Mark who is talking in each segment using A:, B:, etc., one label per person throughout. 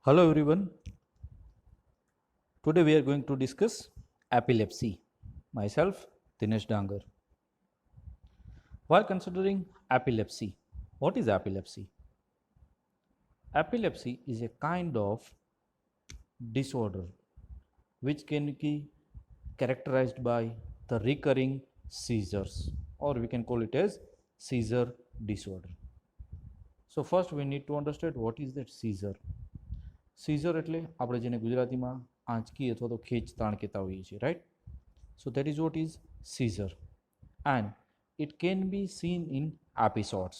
A: Hello everyone. Today we are going to discuss epilepsy. Myself, Dinesh Dangar. While considering epilepsy, what is epilepsy? Epilepsy is a kind of disorder which can be characterized by the recurring seizures, or we can call it as seizure disorder. So first we need to understand what is that seizure. Seizure એટલે આપણે જેને ગુજરાતીમાં આંચકી અથવા તો ખેંચતાણ કહેતા હોઈએ છીએ, right? So that is what is seizure, and it can be seen in episodes,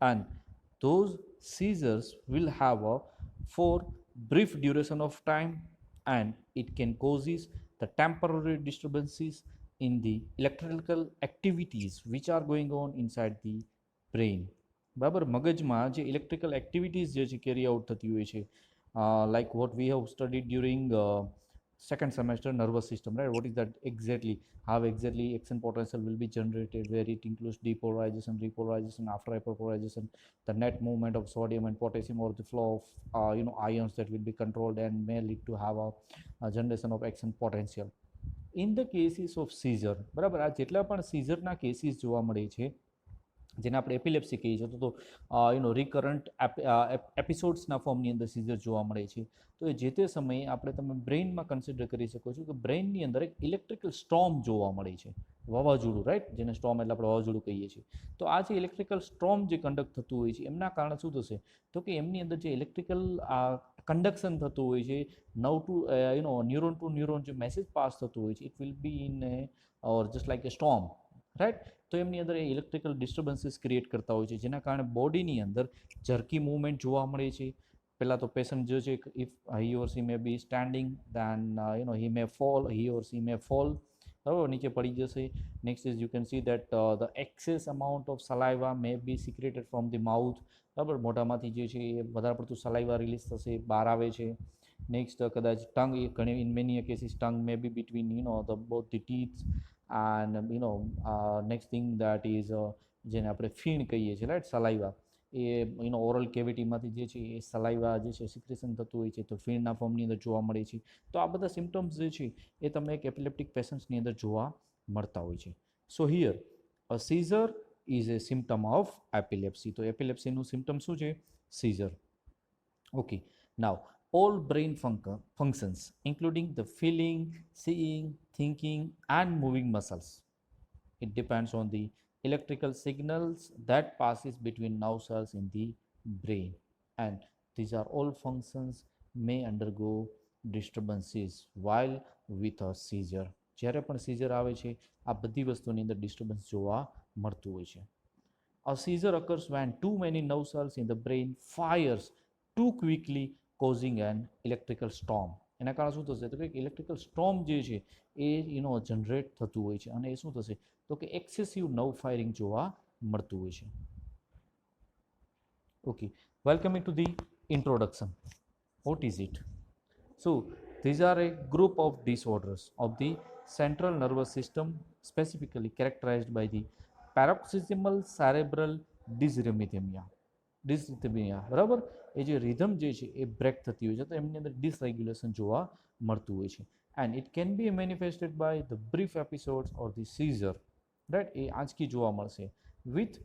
A: and those seizures will have a for brief duration of time, and it can causes the temporary disturbances in the electrical activities which are going on inside the brain. બરાબર, મગજમાં જે electrical activities જે છે carry out થતી હોય છે, like what we have studied during second semester, nervous system, right? What is that exactly? How exactly action potential will be generated, where it includes depolarization, repolarization, after repolarization, the net movement of sodium and potassium, or the flow of ions that will be controlled and may lead to have a generation of action potential. In the cases of seizure, બરાબર, આ જેટલા પણ seizure ના cases જોવા મળે છે, જેને આપણે એપિલેપ્સી કહીએ છીએ, તો રિકરન્ટ એપિસોડ્સના ફોર્મની અંદર સીઝર જોવા મળે છે. તો એ જે તે સમયે આપણે તમે બ્રેઇનમાં કન્સિડર કરી શકો છો કે બ્રેઇનની અંદર એક ઇલેક્ટ્રિકલ સ્ટોર્મ જોવા મળે છે, વાવાઝોડું, રાઈટ? જેને સ્ટોર્મ એટલે આપણે વાવાઝોડું કહીએ છીએ. તો આ જે ઇલેક્ટ્રિકલ સ્ટોર્મ જે કન્ડક્ટ થતું હોય છે, એમના કારણે શું થશે? તો કે એમની અંદર જે ઇલેક્ટ્રિકલ કન્ડક્શન થતું હોય છે, ન્યુરોન ટુ ન્યુરોન જે મેસેજ પાસ થતું હોય છે, it will B in A or just like A storm, right? તો એમની અંદર એ ઇલેક્ટ્રિકલ ડિસ્ટર્બન્સીસ ક્રિએટ કરતા હોય છે, જેના કારણે બોડીની અંદર ઝરકી મૂવમેન્ટ જોવા મળે છે. પહેલાં તો પેશન્ટ જે છે, if he or she may be standing, then he or she may fall, બરાબર, નીચે પડી જશે. Next is you can see that the excess amount of saliva may be secreted from the mouth, બરાબર, મોઢામાંથી જે છે એ વધારે પડતું સલાઇવા રિલીઝ થશે, બહાર આવે છે. નેક્સ્ટ કદાચ ટંગ, એ ઘણી in many cases tongue may be between the both the teeths, and next thing that is જેને આપણે ફીણ કહીએ છીએ, રાઈટ? સલાઈવા, એ ઓરલ કેવિટીમાંથી જે છે એ સલાઈવા જે છે સિક્રેશન થતું હોય છે, તો ફીણના ફોર્મની અંદર જોવા મળે છે. તો આ બધા સિમ્ટમ્સ જે છે એ તમને એક એપિલેપ્ટિક પેશન્ટ્સની અંદર જોવા મળતા હોય છે. So here a seizure is a symptom of epilepsy. તો એપિલેપ્સીનું સિમ્ટમ શું છે? Seizure. Okay, now all brain functions, including the feeling, seeing, thinking, and moving muscles, it depends on the electrical signals that passes between nerve cells in the brain, and these are all functions may undergo disturbances while with a seizure. જ્યારે પણ seizure આવે છે, આ બધી વસ્તુની અંદર disturbance જોવા મળતું હોય છે. A seizure occurs when too many nerve cells in the brain fires too quickly, causing an electrical storm. એના કારણે શું થશે? તો કે ઇલેક્ટ્રિકલ સ્ટોર્મ જે છે એ જનરેટ થતું હોય છે, અને એ શું થશે? તો કે એક્સેસિવ નર્વ ફાયરિંગ જોવા મળતું હોય છે. Okay, welcoming to the introduction. What is it? So these are a group of disorders of the central nervous system, specifically characterized by the paroxysmal cerebral dysrhythmia. ડિસરિથમિયા, બરાબર, એ જે રિધમ જે છે એ break થતી હોય છે, તો એમની અંદર ડિસરેગ્યુલેશન જોવા મળતું હોય છે. And it can be manifested by the brief episodes or the seizure, right? એ આંચકી જોવા મળશે with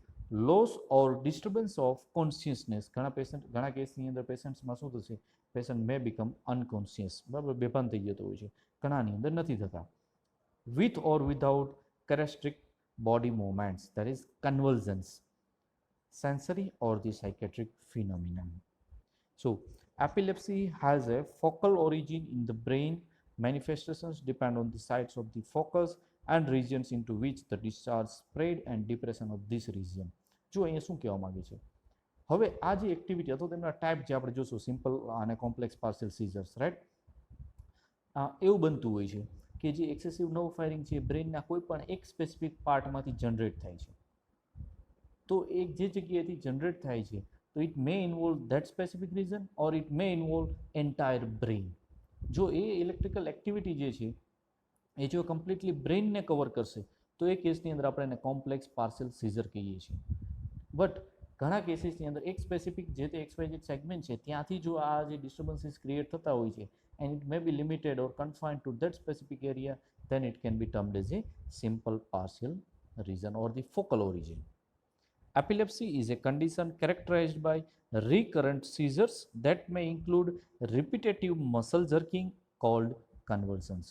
A: loss or disturbance of consciousness. ઘણા કેસની અંદર પેશન્ટ્સમાં શું થશે? પેશન્ટ મે બીકમ અનકોન્શિયસ, બરાબર, બેભાન થઈ જતો હોય છે. ઘણાની અંદર નથી થતા. With or without characteristic body movements, that is convulsions, sensory or the psychiatric phenomenon. So epilepsy has a focal origin in the brain. Manifestations depend on the sites of the focus and regions into which the discharge spread and depression of this region. જો અહીંયા શું કહેવા માંગે છે? હવે આ જે activity અથવા તેમના ટાઈપ જે આપણે જોશું, સિમ્પલ અને કોમ્પ્લેક્સ પાર્શિયલ સીઝર્સ, રાઈટ? એવું બનતું હોય છે કે જે એક્સેસિવ નર્વ ફાયરિંગ છે બ્રેઇનના કોઈ પણ એક સ્પેસિફિક પાર્ટમાંથી જનરેટ થાય છે. તો એક જે જગ્યાએથી જનરેટ થાય છે, તો it may involve that specific reason or it may involve entire brain. જો એ ઇલેક્ટ્રિકલ એક્ટિવિટી જે છે એ જો કમ્પ્લીટલી બ્રેઇનને કવર કરશે, તો એ કેસની અંદર આપણે એને કોમ્પ્લેક્સ પાર્શિયલ સીઝર કહીએ છીએ. બટ ઘણા કેસીસની અંદર એક સ્પેસિફિક જે તે XYZ સેગમેન્ટ છે ત્યાંથી જો આ જે ડિસ્ટર્બન્સીસ ક્રિએટ થતા હોય છે and it may be limited or confined to that specific area, then it can be termed as a simple partial region or the focal origin. Epilepsy is a condition characterized by recurrent seizures that may include repetitive muscle jerking called convulsions.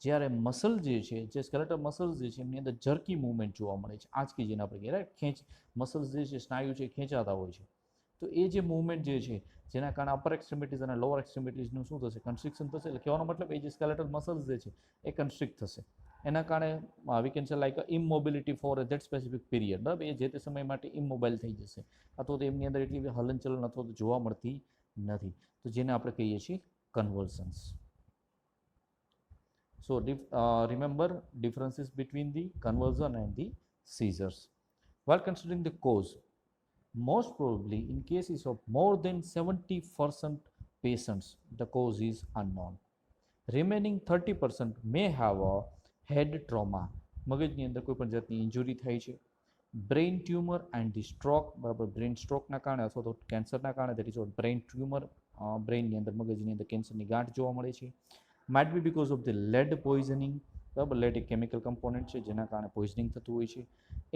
A: જ્યારે muscle જે છે જે skeletal muscles જે છે એમની અંદર જર્કી movement જોવા મળે છે આંચકી જેને આપણે કહીએ રાઈટ ખેંચ મસલ્સ જે છે સ્નાયુ છે ખેંચાતા હોય છે તો એ જે મૂવમેન્ટ જે છે જેના કારણે અપર એક્સ્ટ્રીમિટીઝ અને લોઅર એક્સ્ટ્રીમિટીઝનું શું થશે કન્સ્ટ્રિક્શન થશે એટલે કહેવાનો મતલબ એ જે સ્કેલેટલ મસલ્સ જે છે એ કન્સ્ટ્રિક્ટ થશે એના કારણે we can say like immobility for that specific period બરાબર એ જે તે સમય માટે ઇમોબાઇલ થઈ જશે અથવા તો એમની અંદર એટલી હલનચલન અથવા તો જોવા મળતી નથી તો જેને આપણે કહીએ છીએ કન્વર્સન્સ. So remember differences between the convulsion and the seizures. While considering the cause, most probably in cases of more than 70% patients, the cause is unknown. Remaining 30% may have a head trauma. મગજની અંદર કોઈ પણ જાતની ઇન્જુરી થઈ છે brain tumour and the stroke બરાબર brain સ્ટ્રોકના કારણે અથવા તો કેન્સરના કારણે દેટ ઇઝ બ્રેઇન ટ્યુમર બ્રેઇનની અંદર મગજની અંદર કેન્સરની ગાંઠ જોવા મળે છે might be because of the lead poisoning બરાબર લેડ એક કેમિકલ કમ્પોનન્ટ છે જેના કારણે પોઈઝનિંગ થતું હોય છે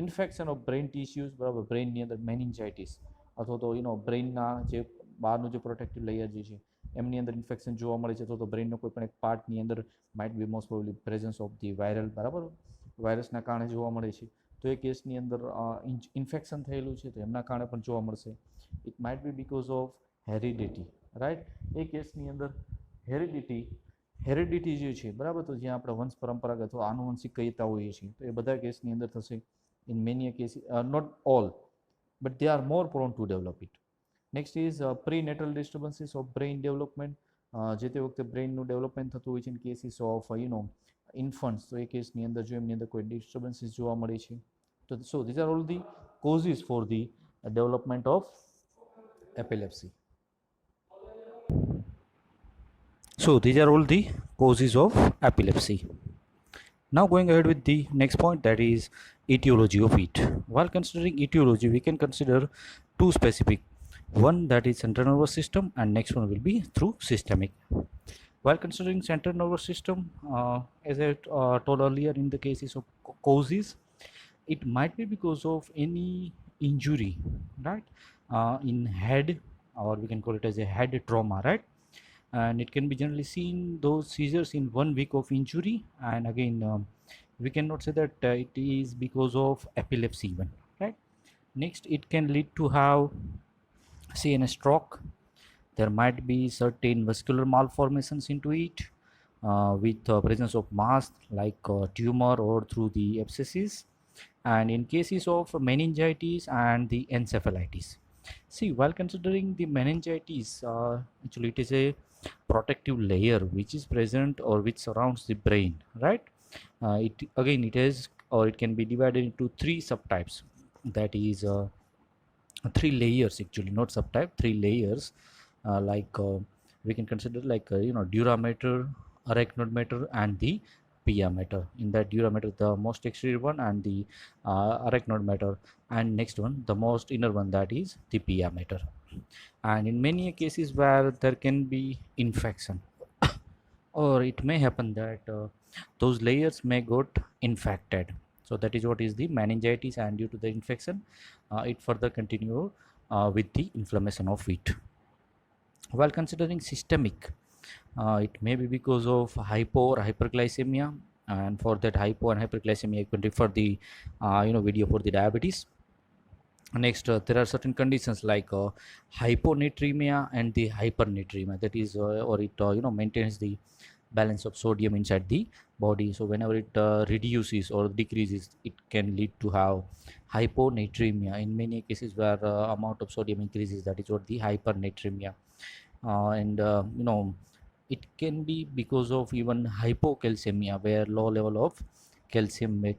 A: ઇન્ફેક્શન ઓફ બ્રેઇન ટિશ્યુઝ બરાબર બ્રેઇનની અંદર મેનિન્જાઇટિસ અથવા તો બ્રેઇનના જે બહારનું જે પ્રોટેક્ટિવ લેયર જે છે એમની અંદર ઇન્ફેક્શન જોવા મળે છે અથવા તો બ્રેઇનનો કોઈ પણ એક પાર્ટની અંદર might be most probably presence of the viral બરાબર વાયરસના કારણે જોવા મળે છે તો એ કેસની અંદર ઇન્ફેક્શન થયેલું છે તો એમના કારણે પણ જોવા મળશે it might be because of heredity right એ કેસની અંદર હેરિડિટી જે છે બરાબર તો જ્યાં આપણે વંશ પરંપરાગત અથવા આનુવંશિક કહેતા હોઈએ છીએ તો એ બધા કેસની અંદર થશે in many cases not all but they are more prone to develop it. Next is prenatal disturbances of brain development જે તે વખતે બ્રેઇનનું ડેવલપમેન્ટ થતું હોય છે ઇન કેસીસ ઓફ ઇન્ફન્ટ્સ તો એ કેસની અંદર જો એમની અંદર કોઈ ડિસ્ટર્બન્સીસ જોવા મળે છે તો સો these are all the causes for the development of epilepsy. So these are all the causes of epilepsy. Now going ahead with the next point, that is etiology of it. While considering etiology, we can consider two specific. One that is central nervous system and next one will be through systemic. While considering central nervous system, as I told earlier in the cases of causes, it might be because of any injury, right? In head, or we can call it as a head trauma, right? And it can be generally seen those seizures in 1 week of injury, and again we cannot say that it is because of epilepsy even, right? Next, it can lead to have say in a stroke. There might be certain vascular malformations into it with presence of mass like tumor or through the abscesses, and in cases of meningitis and the encephalitis. See, while considering the meningitis, actually it is a protective layer which is present or which surrounds the brain, right? It is, or it can be divided into three subtypes, that is 3 layers actually, not subtype, 3 layers, we can consider like dura mater, arachnoid mater and the pia mater. In that dura mater, the most exterior one, and the arachnoid mater, and next one, the most inner one, that is the pia mater. And in many cases where there can be infection or it may happen that those layers may got infected, so that is what is the meningitis, and due to the infection it further continue with the inflammation of it. While considering systemic, it may be because of hypo or hyperglycemia, and for that hypo and hyperglycemia you can refer the video for the diabetes. Next, there are certain conditions like hyponatremia and the hypernatremia, that is or it maintains the balance of sodium inside the body. So whenever it reduces or decreases, it can lead to have hyponatremia. In many cases where amount of sodium increases, that is what the hypernatremia. And it can be because of even hypocalcemia, where low level of calcium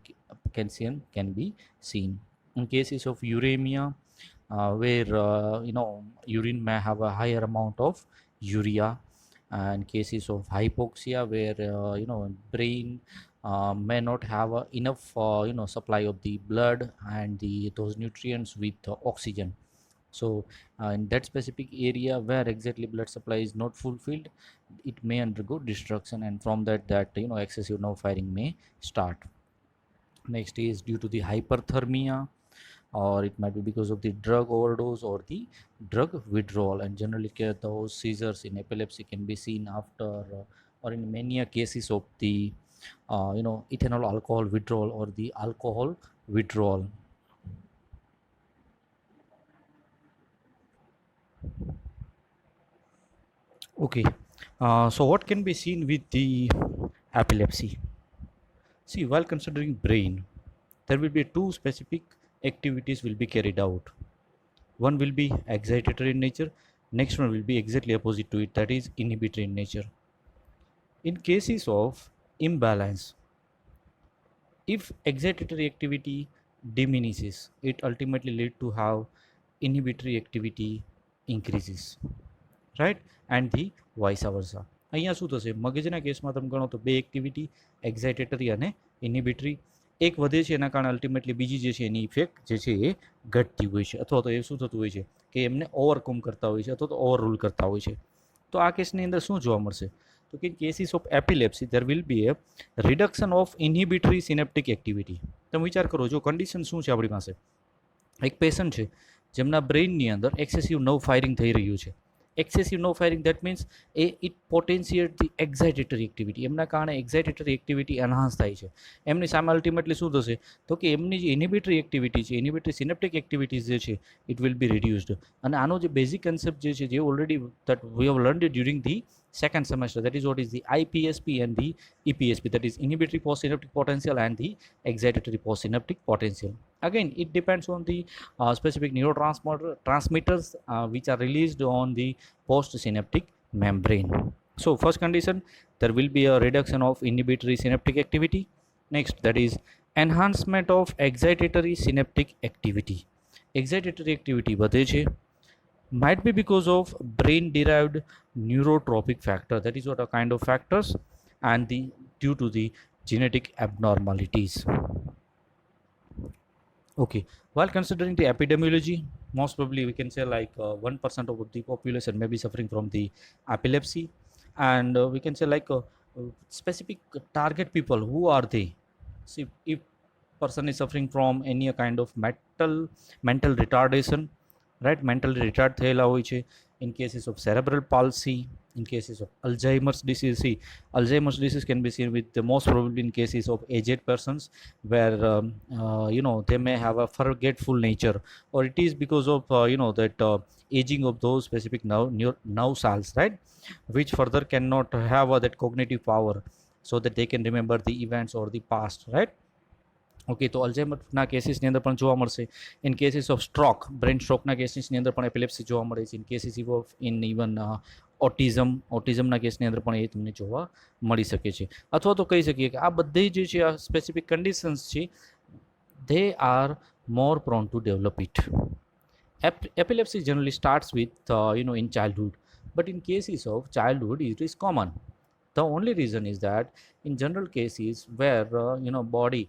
A: can be seen. In cases of uremia, where urine may have a higher amount of urea, and cases of hypoxia, where brain may not have enough supply of the blood and those nutrients with oxygen. So in that specific area where exactly blood supply is not fulfilled, it may undergo destruction, and from that excessive nerve firing may start. Next is due to the hyperthermia, or it might be because of the drug overdose or the drug withdrawal. And generally those seizures in epilepsy can be seen after or in many cases of the ethanol alcohol withdrawal or the alcohol withdrawal. Okay, so what can be seen with the epilepsy? See, while considering brain, there will be two specific activities will be carried out. One will be excitatory in nature, next one will be exactly opposite to it, that is inhibitory in nature. In cases of imbalance, if excitatory activity diminishes, it ultimately lead to have inhibitory activity increases, right? And the vice versa. અહીંયા શું થશે, મગજના કેસમાં તમે ગણો તો બે activity એક્સાઇટેટરી અને ઇનિબિટરી, એક વધે છે એના કારણે અલ્ટિમેટલી બીજી જે છે એની ઇફેક્ટ જે છે એ ઘટતી હોય છે, અથવા તો એ શું થતું હોય છે કે એમને ઓવરકમ કરતા હોય છે અથવા તો ઓવરરૂલ કરતા હોય છે. તો આ કેસની અંદર શું જોવા મળશે, તો કે cases of epilepsy there will be a reduction of inhibitory synaptic activity. તમે વિચાર કરો, જો કન્ડિશન શું છે આપણી પાસે, એક પેશન્ટ છે જેમના બ્રેઇનની અંદર એક્સેસિવ નર્વ ફાયરિંગ થઈ રહ્યું છે. Excessive nerve firing that means it potentiate the excitatory activity, એમના કારણે એક્ઝાઇટેટરી એક્ટિવિટી એનહાન્સ થાય છે. એમની સામે અલ્ટિમેટલી શું થશે, તો કે એમની જે ઇનિબિટરી એક્ટિવિટી છે, ઇનિબિટરી સિનેપ્ટિક એક્ટિવિટીઝ જે છે ઇટ વિલ બી રિડ્યુસ્ડ. અને આનો જે બેઝિક કન્સેપ્ટ જે છે, જે already that we have learned it during the second semester, that is what is the IPSP and the EPSP, that is inhibitory postsynaptic potential and the excitatory postsynaptic potential. Again, it depends on the specific neurotransmitters which are released on the postsynaptic membrane. So first condition, there will be a reduction of inhibitory synaptic activity. Next, that is enhancement of excitatory synaptic activity. Excitatory activity વધે છે, might be because of brain derived neurotropic factor, that is what a kind of factors, and the due to the genetic abnormalities. Okay, while considering the epidemiology, most probably we can say like 1% of the population may be suffering from the epilepsy. And we can say like specific target people, who are they? See, if person is suffering from any kind of mental retardation, right, mentally retard થયેલા હોય છે, in cases of cerebral palsy, in cases of Alzheimer's disease. See, Alzheimer's disease can be seen with the most probably in cases of aged persons, where they may have a forgetful nature, or it is because of that aging of those specific nerve cells, right, which further cannot have that cognitive power so that they can remember the events or the past, right? Okay, તો અલ્ઝાઇમરના કેસીસની અંદર પણ જોવા મળશે. In cases of stroke, brain સ્ટ્રોકના કેસીસની અંદર પણ એપિલેપ્સી જોવા મળે છે. ઇન કેસીસ ઓફ ઇવન ઓટિઝમના કેસની અંદર પણ એ તમને જોવા મળી શકે છે. અથવા તો કહી શકીએ કે આ બધી જે છે આ સ્પેસિફિક કન્ડિશન્સ છે, they are more prone to develop it. Epilepsy generally starts with in childhood, but in cases of childhood it is common. The only reason is that in general cases where body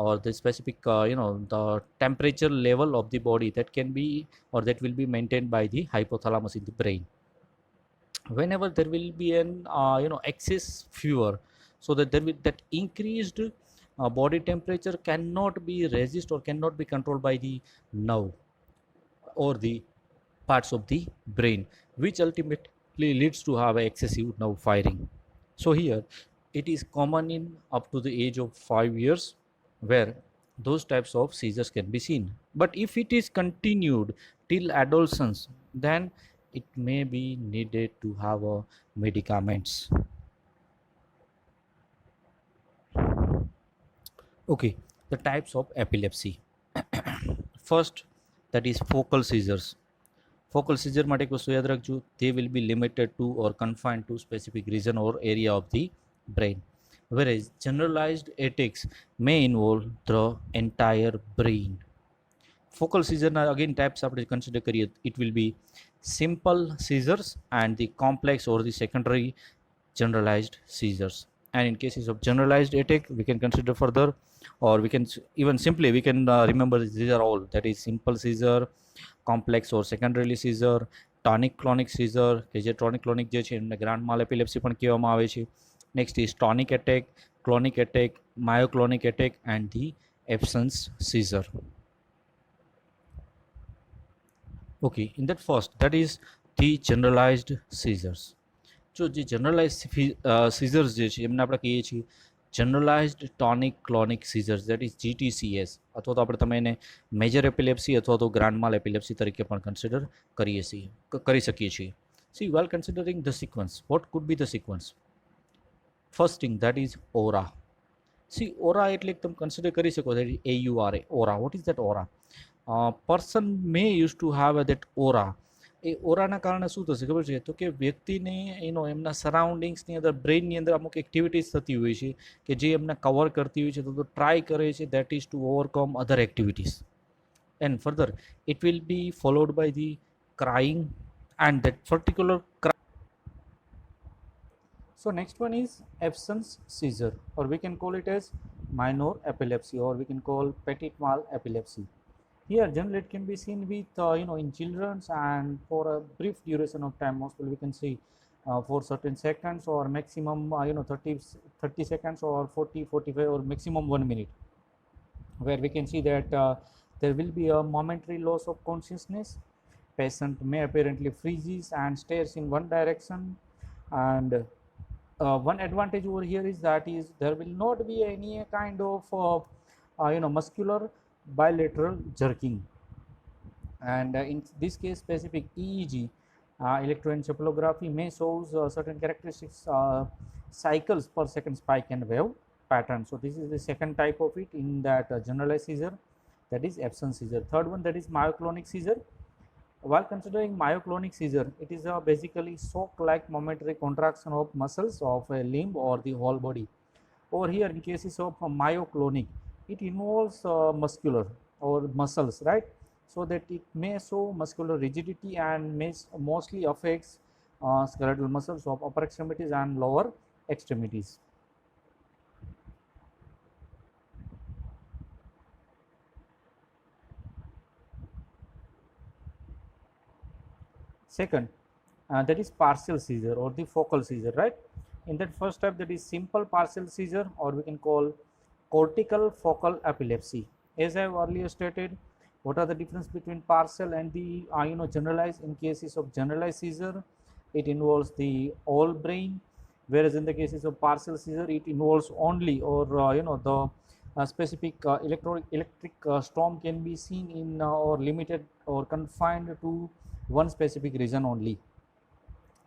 A: or the specific the temperature level of the body that can be or that will be maintained by the hypothalamus in the brain, whenever there will be an excess fever, so that there will that increased body temperature cannot be resist or cannot be controlled by the nerve or the parts of the brain, which ultimately leads to have excessive nerve firing. So here it is common in up to the age of 5 years where those types of seizures can be seen. But if it is continued till adolescence, then it may be needed to have medicaments. Okay, the types of epilepsy. First, that is focal seizures. Focal seizure માટે એક વસ્તુ યાદ રાખજો, they will be limited to or confined to specific region or area of the brain, whereas generalized attacks may involve the entire brain. Focal seizure na again types આપણે consider કરીએ, it will be simple seizures and the complex or the secondary generalized seizures. And in cases of generalized attack, we can consider further, or we can even simply we can remember these are all, that is simple seizure, complex or secondary seizure, tonic clonic seizure કે જે tonic ક્લોનિક જે છે એમને grand માલ epilepsy પણ કહેવામાં આવે છે. Next is tonic attack, clonic attack, myoclonic attack and the absence seizure. Okay, in that first, that is the generalized seizures. જો જે જનરલાઇઝ સીઝર્સ જે છે એમને આપણે કહીએ છીએ generalized tonic clonic seizures, that is GTCS, અથવા તો તમે એને મેજર એપિલેપ્સી અથવા તો ગ્રાન્ડ માલ એપિલેપ્સી તરીકે પણ કન્સિડર કરી શકીએ છીએ. C while considering the sequence, what could be the sequence? First thing, that is aura. See, aura એટલે તમે કન્સિડર કરી શકો, that is AURA, aura. What is that aura? Person may used to have that aura. એ ઓરાના કારણે શું થશે ખબર છે? તો કે વ્યક્તિને એમના સરાઉન્ડિંગ્સની અંદર, બ્રેઇનની અંદર અમુક એક્ટિવિટીઝ થતી હોય છે કે જે એમને કવર કરતી હોય છે, તો ટ્રાય કરે છે that is to overcome other activities. And further it will be followed by the crying and that particular cry. So next one is absence seizure, or we can call it as minor epilepsy, or we can call petit mal epilepsy. Here generally it can be seen with in children, and for a brief duration of time, mostly we can see for certain seconds or maximum 30 seconds or 40 45 or maximum 1 minute, where we can see that there will be a momentary loss of consciousness. Patient may apparently freezes and stares in one direction, and one advantage over here is that is there will not be any kind of muscular bilateral jerking, and in this case specific EEG, electroencephalography, may shows certain characteristics, cycles per second spike and wave pattern. So this is the second type of it in that generalized seizure, that is absence seizure. Third one, that is myoclonic seizure. While considering myoclonic seizure, it is basically shock-like momentary contraction of muscles of a limb or the whole body. Over here, in cases of myoclonic, it involves muscular or muscles, right? So that it may show muscular rigidity and may mostly affects skeletal muscles of upper extremities and lower extremities. Second, that is partial seizure or the focal seizure, right? In that first type, that is simple partial seizure, or we can call cortical focal epilepsy. As I have earlier stated, what are the difference between partial and the generalized? In cases of generalized seizure, it involves the whole brain, whereas in the cases of partial seizure, it involves only, or the specific electric storm can be seen in or limited or confined to one specific region only,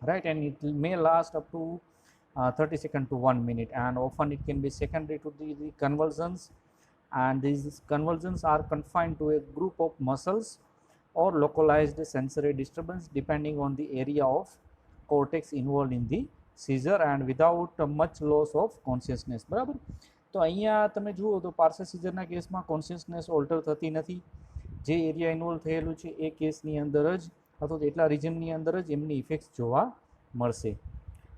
A: right? And it may last up to 30 seconds to 1 minute, and often it can be secondary to the convulsions, and these convulsions are confined to a group of muscles or localized sensory disturbance depending on the area of cortex involved in the seizure, and without much loss of consciousness. બરાબર? તો અહીંયા તમે જુઓ તો partial સીઝરના કેસમાં consciousness alter થતી નથી. જે એરિયા ઇન્વોલ્વ થયેલું છે એ કેસની અંદર જ અથવા તો એટલા રિજનની અંદર જ એમની ઇફેક્ટ્સ જોવા મળશે.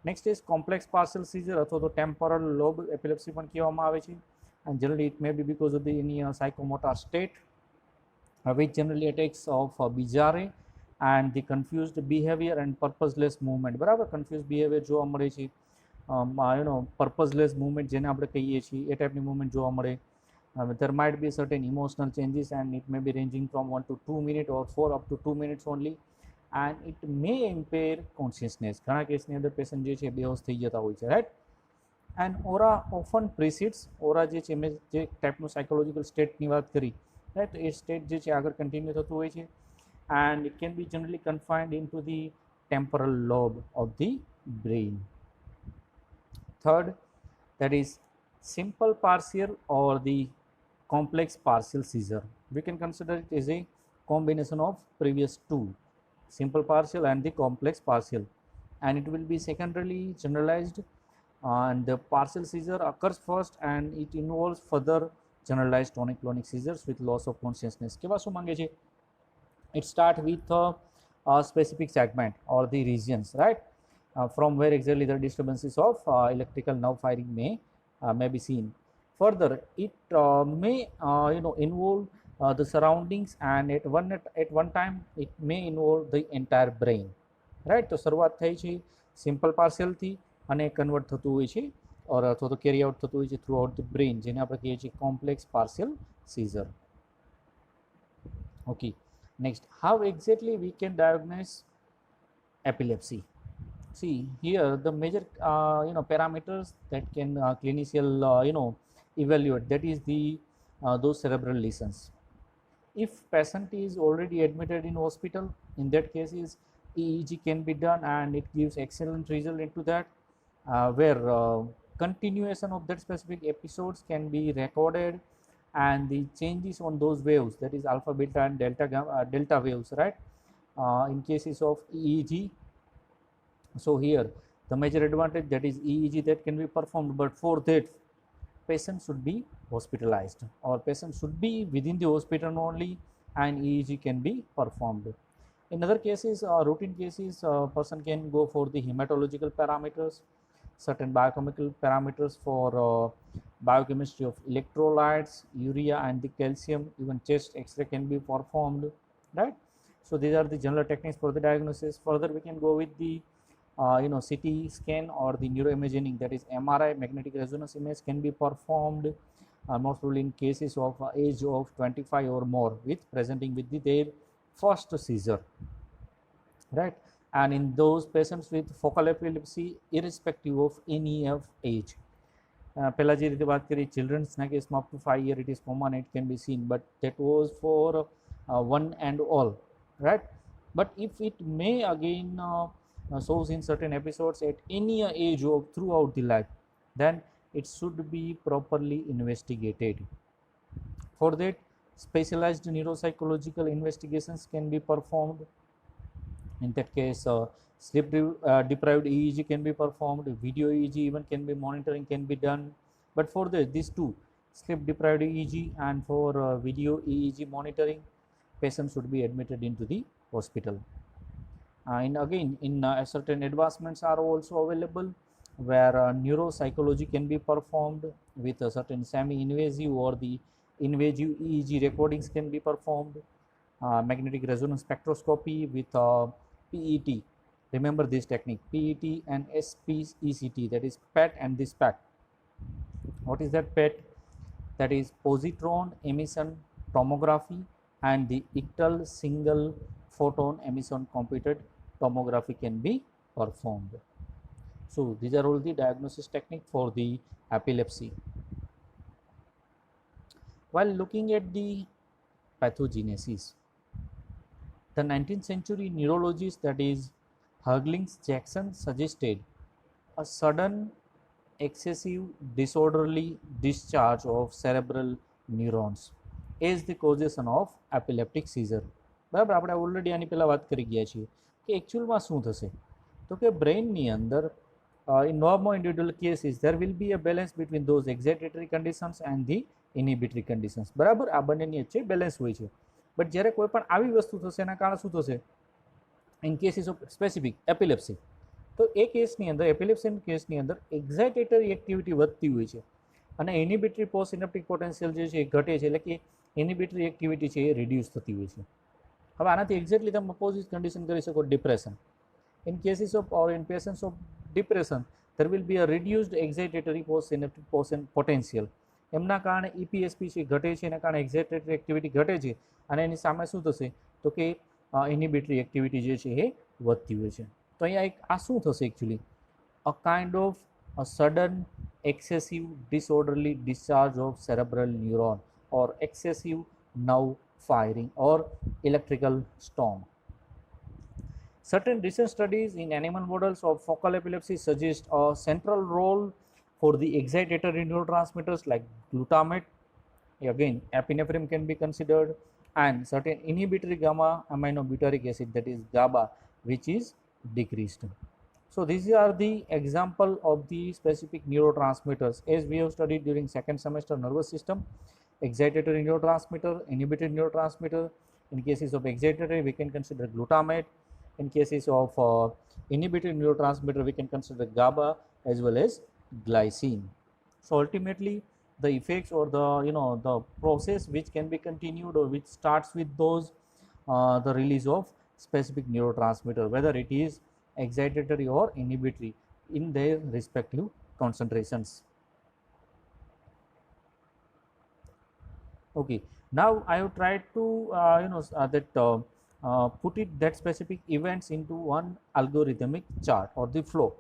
A: Next is complex partial seizure અથવા તો ટેમ્પોરલ લોબ એપિલેપ્સી પણ કહેવામાં આવે છે. And generally it may be because of the any psychomotor state, which generally attacks of bizarre and the confused behavior and purposeless movement. બરાબર? confused behavior જોવા મળે છે, purposeless movement જેને આપણે કહીએ છીએ એ ટાઈપની મૂવમેન્ટ જોવા મળે. There might be certain emotional changes, and it may be ranging from 1 to 2 minutes or 4 up to 2 minutes only, and it may impair consciousness. ઘણા કેસની અંદર પેશન્ટ જે છે બેહોશ થઈ જતા હોય છે, right? And aura often precedes, aura જે છે મેં જે ટાઈપનું સાયકોલોજીકલ સ્ટેટની વાત કરી, રાઈટ? એ સ્ટેટ જે છે આગળ કન્ટિન્યુ થતું હોય છે, and it can be generally confined in to the temporal lobe of the brain. Third, that is simple partial or the complex partial seizure. We can consider it as a combination of previous two, simple partial and the complex partial, and it will be secondarily generalized, and the partial seizure occurs first and it involves further generalized tonic-clonic seizures with loss of consciousness. કેવા શું માંગે છે? It start with a specific segment or the regions, right? From where exactly the disturbances of electrical nerve firing may be seen. Further, it may involve the surroundings, and at one time it may involve the entire brain, right? તો શરૂઆત થઈ છે simple પાર્સેલથી અને convert થતું હોય છે અથવા તો કેરી આઉટ થતું હોય છે થ્રુ આઉટ ધ બ્રેન, જેને આપણે કહીએ છીએ complex partial seizure. Okay, next, how exactly we can diagnose epilepsy? See here the major parameters that can clinician evaluate, that is the those cerebral lesions. If patient is already admitted in hospital, in that case is EEG can be done and it gives excellent result into that, where continuation of that specific episodes can be recorded, and the changes on those waves, that is alpha, beta and delta waves, right, in cases of EEG. So here the major advantage, that is EEG that can be performed, but for that patient should be hospitalized, or patient should be within the hospital only, and EEG can be performed. In other cases, routine cases, person can go for the hematological parameters, certain biochemical parameters for biochemistry of electrolytes, urea and the calcium, even chest x-ray can be performed, right? So these are the general techniques for the diagnosis. Further we can go with the CT scan or the neuroimaging, that is MRI, magnetic resonance image can be performed, most probably in cases of age of 25 or more, with presenting with their first seizure, right? And in those patients with focal epilepsy, irrespective of any of age, પહેલા જે રીતે વાત કરી ચિલ્ડ્રન્સના કેસમાં up to 5 years it is common, it can be seen, but that was for one and all, right? But if it may again shows in certain episodes at any age of throughout the life, then it should be properly investigated. For that, specialized neuropsychological investigations can be performed. In that case, sleep deprived EEG can be performed, video EEG even can be monitoring can be done. But for these two, sleep deprived EEG and for video EEG monitoring, patients should be admitted into the hospital. And again, in certain advancements are also available, where neuropsychology can be performed with a certain semi-invasive or the invasive EEG recordings can be performed, magnetic resonance spectroscopy with PET. Remember this technique, PET and SPECT, that is PET and this PET. What is that PET? That is positron emission tomography and the ictal single photon emission computed tomography can be performed. So these are all the diagnosis technique for the epilepsy. While looking at the pathogenesis, the 19th century neurologist, that is Herlings Jackson, suggested a sudden excessive disorderly discharge of cerebral neurons as the causation of epileptic seizure. બરાબર, આપણે already આની પહેલાં વાત કરી ગયા છીએ કે એકચ્યુઅલમાં શું થશે, તો કે બ્રેઇનની અંદર in normal individual cases there will be a balance between those excitatory conditions and the inhibitory conditions. બરાબર, આ બંનેની વચ્ચે બેલેન્સ હોય છે. બટ જ્યારે કોઈ પણ આવી વસ્તુ થશે એના કારણે શું થશે, in cases of specific epilepsy, તો એ કેસની અંદર એપિલેપ્સી કેસની અંદર એક્ઝાઇટેટરી એક્ટિવિટી વધતી હોય છે અને ઇનિબિટરી પોસ્ટ સિનેપ્ટિક પોટેન્શિયલ જે છે એ ઘટે છે, એટલે કે ઇનિબિટરી એક્ટિવિટી છે એ રિડ્યુસ થતી હોય છે. હવે આનાથી એક્ઝેક્ટલી તમે અપોઝિટ કન્ડિશન કરી શકો, depression. In cases of or in patients of depression, there will be a reduced excitatory postsynaptic potential. એમના કારણે EPSP છે ઘટે છે, એના કારણે એક્ઝાઇટેટરી એક્ટિવિટી ઘટે છે અને એની સામે શું થશે, તો કે ઇનિબિટરી એક્ટિવિટી જે છે એ વધતી હોય છે. તો અહીંયા એક આ શું થશે actually, a kind of a sudden excessive disorderly discharge of cerebral neuron or excessive nerve firing or electrical storm. Certain recent studies in animal models of focal epilepsy suggest a central role for the excitatory neurotransmitters like glutamate, again epinephrine can be considered, and certain inhibitory gamma aminobutyric acid, that is GABA, which is decreased. So these are the example of the specific neurotransmitters as we have studied during second semester nervous system, excitatory neurotransmitter, inhibitory neurotransmitter. In cases of excitatory we can consider glutamate, in cases of inhibitory neurotransmitter we can consider GABA as well as glycine. So ultimately the effects or the the process which can be continued or which starts with those the release of specific neurotransmitter, whether it is excitatory or inhibitory in their respective concentrations. Okay, now I have tried to put it that specific events into one algorithmic chart or the flow.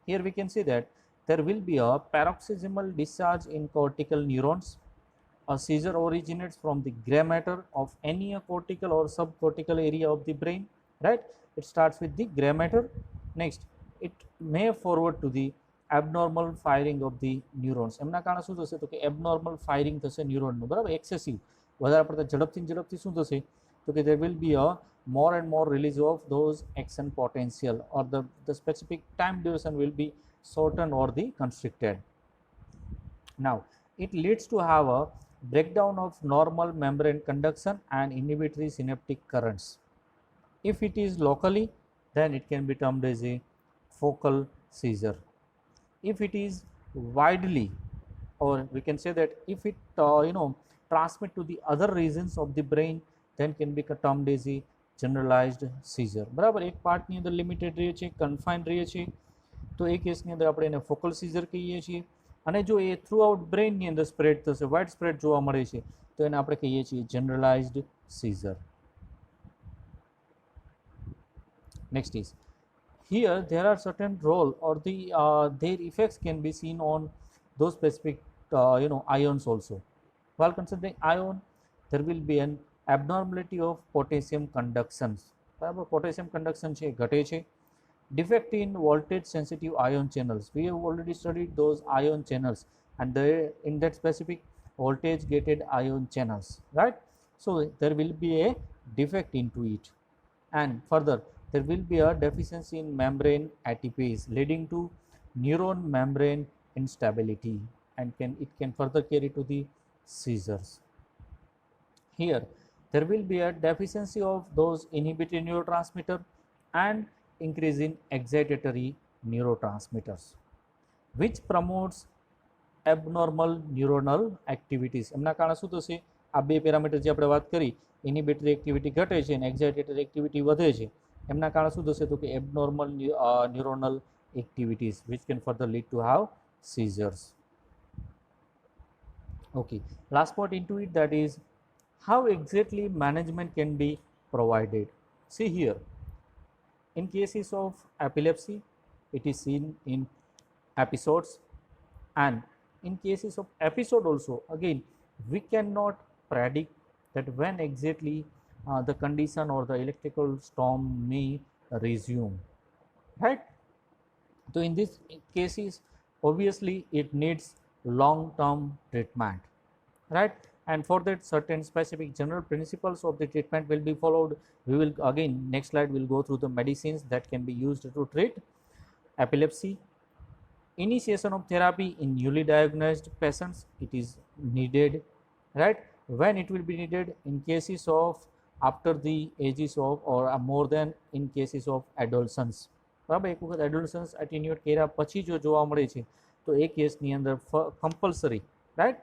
A: Here we can see that there will be a paroxysmal discharge in cortical neurons. A seizure originates from the gray matter of any cortical or subcortical area of the brain, right? It starts with the gray matter. Next, it may forward to the abnormal firing of the neurons. એમના કારણે શું થશે તો કે abnormal firing થશે ન્યુરોનનું, બરાબર, excessive વધારે પડતા ઝડપથી શું થશે તો કે there will be a more and more release of those action potential, or the specific time duration will be shortened or the constricted. Now, it leads to have a breakdown of normal membrane conduction and inhibitory synaptic currents. If it is locally, then it can be termed as a focal seizure. If it is widely, or we can say that if it transmit to the other regions of the brain, then can be termed as a generalized seizure. બરાબર, એક પાર્ટની અંદર limited રહે છે, કન્ફાઇન્ડ રહે છે, તો એ કેસની અંદર આપણે એને ફોકલ સીઝર કહીએ છીએ. અને જો એ થ્રુ આઉટ બ્રેનની અંદર સ્પ્રેડ થશે, વાઇડ સ્પ્રેડ જોવા મળે છે, તો એને આપણે કહીએ છીએ generalised seizure. Next is, here there are certain role or their effects can be seen on those specific ions also. While considering ion, there will be an abnormality of potassium conductions. બરાબર, potassium conduction છે ઘટે છે. Defect in voltage sensitive ion channels. We have already studied those ion channels, and they in that specific voltage gated ion channels, right? So there will be a defect into it, and further there will be a deficiency in membrane ATPase, leading to neuron membrane instability, and it can further carry to the seizures. Here there will be a deficiency of those inhibitory neurotransmitter and increase in excitatory neurotransmitters, which promotes abnormal neuronal activities. એમના કારણે શું થશે, આ બે parameter જે આપણે વાત કરી, ઇનિબિટરી એક્ટિવિટી ઘટે છે અને એક્સાઇટેટરી એક્ટિવિટી વધે છે, એમના કારણે શું થશે તો કે abnormal neuronal activities, which can further lead to have seizures. Okay, last point into it, that is how exactly management can be provided. See here, in cases of epilepsy, it is seen in episodes, and in cases of episode also, again, we cannot predict that when exactly the condition or the electrical storm may resume, right? So in these cases, obviously it needs long-term treatment, right? And for that, certain specific general principles of the treatment will be followed. We will again, next slide, we'll go through the medicines that can be used to treat epilepsy. Initiation of therapy in newly diagnosed patients, it is needed, right? When it will be needed, in cases of after the ages of or more than in cases of adolescence. બરાબર, એક વખત એડોલસન્સ એટીન્યુએટ કર્યા પછી જો જોવા મળે છે તો એ કેસની અંદર કમ્પલસરી, રાઈટ,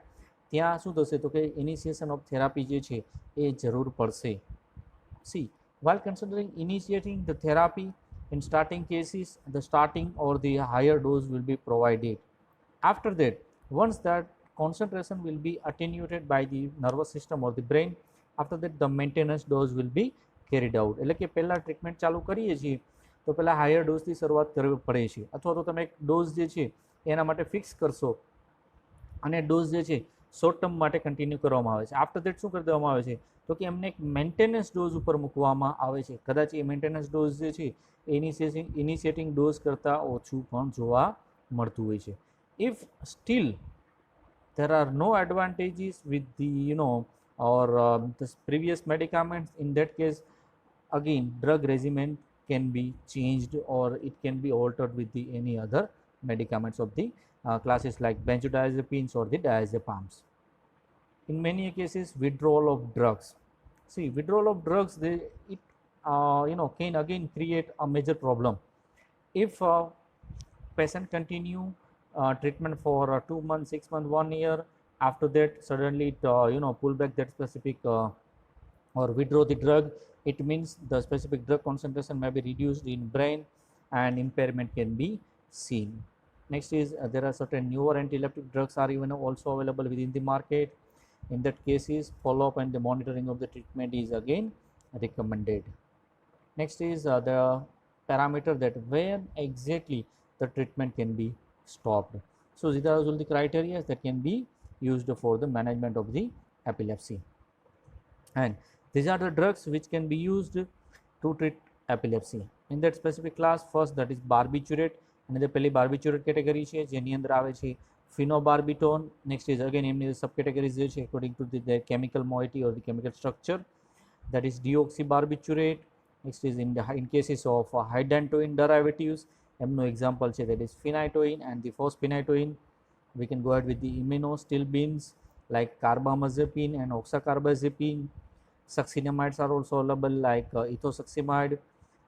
A: ત્યાં શું થશે તો કે ઇનિશિએશન ઓફ થેરાપી જે છે એ જરૂર પડશે. See, while considering initiating the therapy in starting cases, the starting or the higher dose will be provided. After that, once that concentration will be attenuated by the nervous system or the brain, after that the maintenance dose will be carried out. એટલે કે પહેલા treatment ચાલુ કરીએ છીએ તો પહેલાં higher ડોઝથી શરૂઆત કરવી પડે છે, અથવા તો તમે એક ડોઝ જે છે એના માટે ફિક્સ કરશો અને ડોઝ જે છે શોર્ટ ટર્મ માટે કન્ટિન્યુ કરવામાં આવે છે. આફ્ટર દેટ શું કરી દેવામાં આવે છે તો કે એમને એક મેન્ટેનન્સ ડોઝ ઉપર મૂકવામાં આવે છે. કદાચ એ મેન્ટેનન્સ ડોઝ જે છે ઇનિશિએટિંગ ડોઝ કરતાં ઓછું પણ જોવા મળતું હોય છે. If steel there are no advantages with the or the previous medicaments, in that case again drug regimen can be changed or it can be altered with the any other medicaments of the classes like benzodiazepines or the diazepams. In many cases, withdrawal of drugs. See, withdrawal of drugs, it can again create a major problem. If patient continue treatment for 2 months, 6 months, 1 year, after that suddenly it pull back that specific or withdraw the drug, it means the specific drug concentration may be reduced in brain and impairment can be seen. Next is there are certain newer anti-epileptic drugs are even also available within the market. In that cases, follow-up and the monitoring of the treatment is again recommended. Next is the parameter that when exactly the treatment can be stopped. So these are all the criteria that can be used for the management of the epilepsy. And these are the drugs which can be used to treat epilepsy. In that specific class, first that is barbiturate, અને પહેલી barbiturate category છે જેની અંદર આવે છે phenobarbital. Next is again એમની subcategories જે છે according to their chemical moiety or the chemical structure, that is deoxybarbiturate. Next is in cases of hydantoin derivatives, એમનું example છે that is phenytoin and the phosphenytoin. We can go ahead with the immunostilbins like carbamazepine and oxacarbazepine. Succinamides are also available like ethosuximide.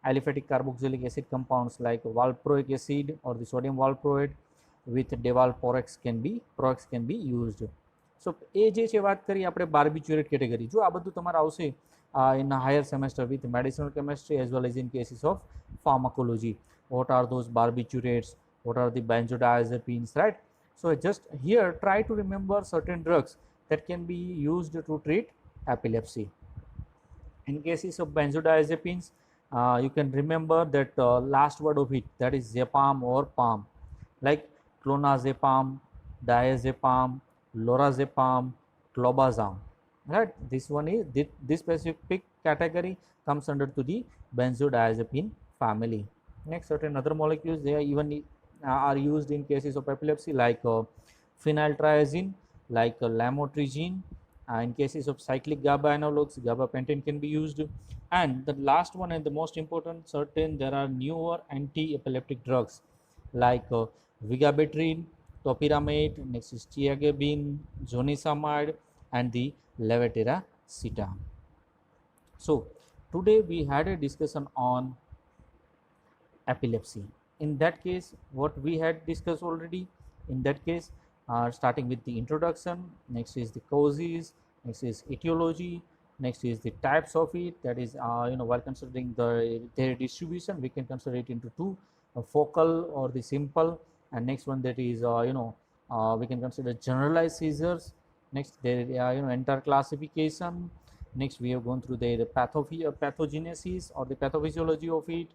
A: Aliphatic carboxylic acid compounds like valproic acid or the sodium valproate with devalproex can be used. So એ જે છે વાત કરી આપણે બાર્બિચ્યુરેટ category. જો આ બધું તમારે આવશે in a higher semester with medicinal chemistry as well as in cases of pharmacology. What are those barbiturates? What are the benzodiazepines, right? So just here try to remember certain drugs that can be used to treat epilepsy. In cases of benzodiazepines, you can remember that last word of it, that is zepam or palm, like clonazepam, diazepam, lorazepam, clobazam, right? This one is this specific category comes under to the benzodiazepine family. Next, certain other molecules they are even are used in cases of epilepsy like phenyltrazine, like lamotrigine. In cases of cyclic GABA analogs, gabapentin can be used. And the last one and the most important, certain there are newer anti-epileptic drugs like vigabatrin, topiramate, next is tiagabine, zonisamide, and the levetiracetam. So today we had a discussion on epilepsy. In that case, what we had discussed already, in that case, starting with the introduction, next is the causes, next is etiology, next is the types of it, that is while considering their distribution we can consider it into two, focal or the simple, and next one that is we can consider generalized seizures. Next there entire classification. Next we have gone through the pathogenesis or the pathophysiology of it.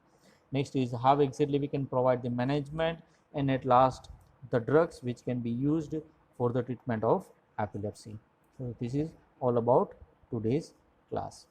A: Next is how exactly we can provide the management, and at last the drugs which can be used for the treatment of epilepsy. So this is all about today's class.